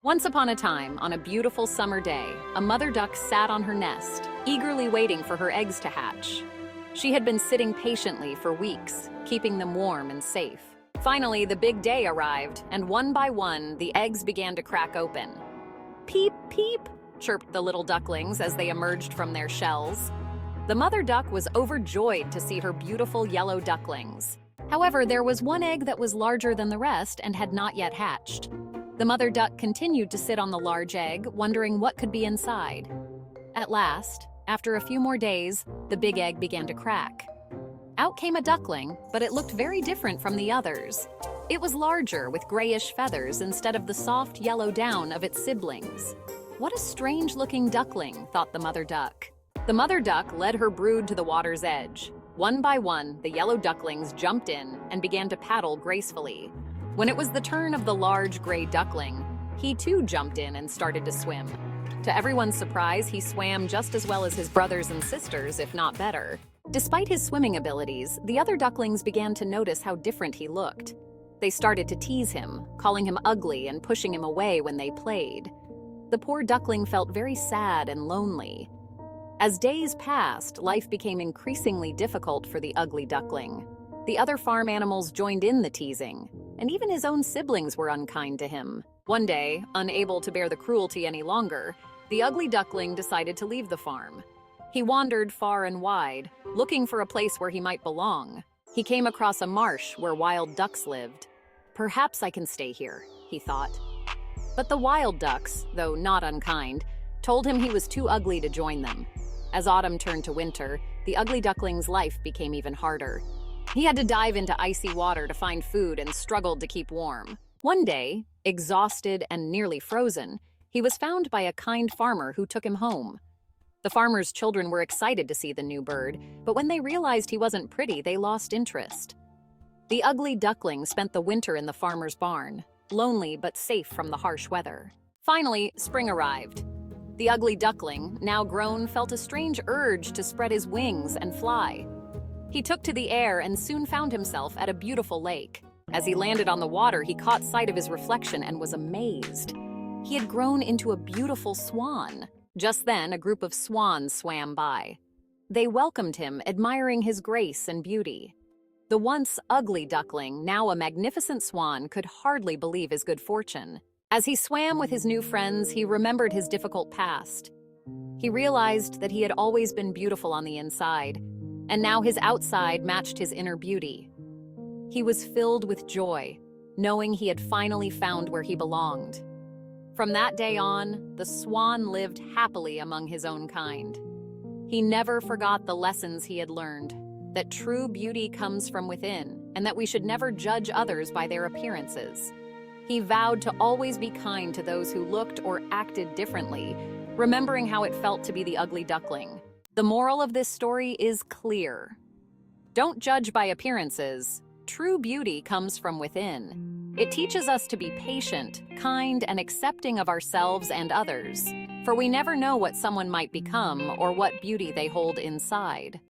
Once upon a time, on a beautiful summer day, a mother duck sat on her nest, eagerly waiting for her eggs to hatch. She had been sitting patiently for weeks, keeping them warm and safe. Finally, the big day arrived, and one by one, the eggs began to crack open. "Peep, peep," chirped the little ducklings as they emerged from their shells. The mother duck was overjoyed to see her beautiful yellow ducklings. However, there was one egg that was larger than the rest and had not yet hatched. The mother duck continued to sit on the large egg, wondering what could be inside. At last, after a few more days, the big egg began to crack. Out came a duckling, but it looked very different from the others. It was larger, with grayish feathers instead of the soft yellow down of its siblings. "What a strange-looking duckling," thought the mother duck. The mother duck led her brood to the water's edge. One by one, the yellow ducklings jumped in and began to paddle gracefully. When it was the turn of the large gray duckling, he too jumped in and started to swim. To everyone's surprise, he swam just as well as his brothers and sisters, if not better. Despite his swimming abilities, the other ducklings began to notice how different he looked. They started to tease him, calling him ugly and pushing him away when they played. The poor duckling felt very sad and lonely. As days passed, life became increasingly difficult for the ugly duckling. The other farm animals joined in the teasing, and even his own siblings were unkind to him. One day, unable to bear the cruelty any longer, the ugly duckling decided to leave the farm. He wandered far and wide, looking for a place where he might belong. He came across a marsh where wild ducks lived. "Perhaps I can stay here," he thought. But the wild ducks, though not unkind, told him he was too ugly to join them. As autumn turned to winter, the ugly duckling's life became even harder. He had to dive into icy water to find food and struggled to keep warm. One day, exhausted and nearly frozen, he was found by a kind farmer who took him home. The farmer's children were excited to see the new bird, but when they realized he wasn't pretty, they lost interest. The ugly duckling spent the winter in the farmer's barn, lonely but safe from the harsh weather. Finally, spring arrived. The ugly duckling, now grown, felt a strange urge to spread his wings and fly. He took to the air and soon found himself at a beautiful lake. As he landed on the water, he caught sight of his reflection and was amazed. He had grown into a beautiful swan. Just then, a group of swans swam by. They welcomed him, admiring his grace and beauty. The once ugly duckling, now a magnificent swan, could hardly believe his good fortune. As he swam with his new friends, he remembered his difficult past. He realized that he had always been beautiful on the inside, and now his outside matched his inner beauty. He was filled with joy, knowing he had finally found where he belonged. From that day on, the swan lived happily among his own kind. He never forgot the lessons he had learned, that true beauty comes from within, and that we should never judge others by their appearances. He vowed to always be kind to those who looked or acted differently, remembering how it felt to be the ugly duckling. The moral of this story is clear. Don't judge by appearances. True beauty comes from within. It teaches us to be patient, kind, and accepting of ourselves and others, for we never know what someone might become or what beauty they hold inside.